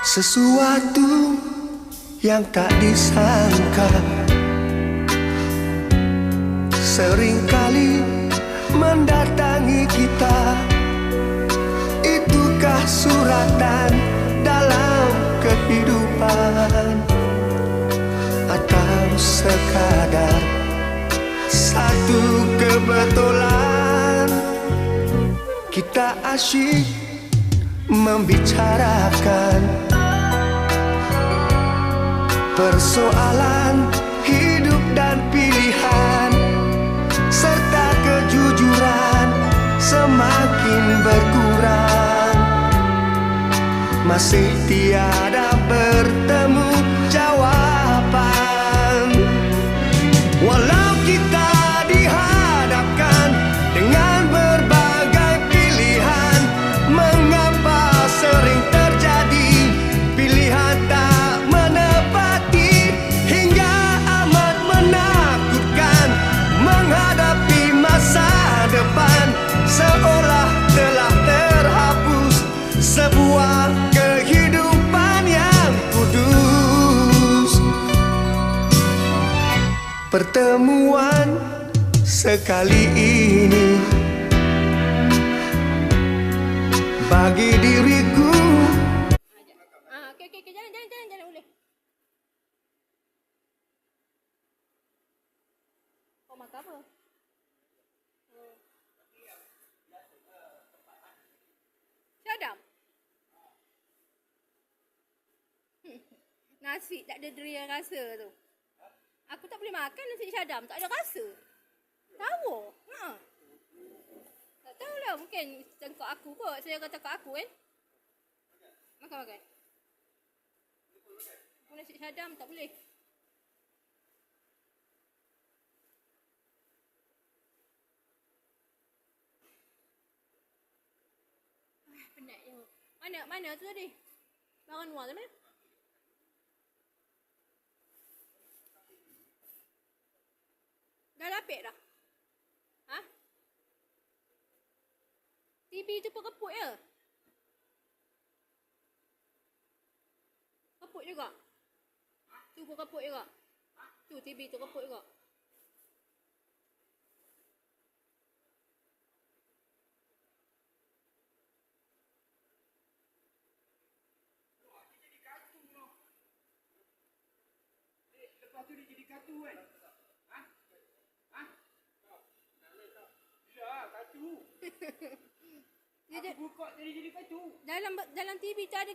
Sesuatu yang tak disangka seringkali mendatangi kita. Itukah suratan dalam kehidupan, atau sekadar satu kebetulan? Kita asyik membicarakan persoalan hidup dan pilihan, serta kejujuran semakin berkurang. Masih tiada bertemu jawaban. Walau kita dihadapkan dengan berbagai pilihan, mengapa sering terjadi pilihan tak menepati, hingga amat menakutkan menghadapi masa depan, seolah telah terhapus sebuah kehidupan yang kudus. Pertemuan sekali ini bagi diriku. Okey, jalan boleh. Kau makan apa? Syadam. Nasi tak ada durian rasa tu. Aku tak boleh makan nasi Syadam, tak ada rasa. Tahu? Tak tahulah, mungkin tengkok aku kot. Saya kata tengkok aku kan. Makan. Nasi Syadam tak boleh. Penatnya. Mana tu tadi? Barang luar tu mana? Dah lapik dah? Ha? TV tu pun keput je? Keput juga? Tu pun keput juga? Tu TV tu keput juga? Lepas tu dia jadi katu kan? Ya, katu. Aku buka jadi katu. Dalam TV tu ada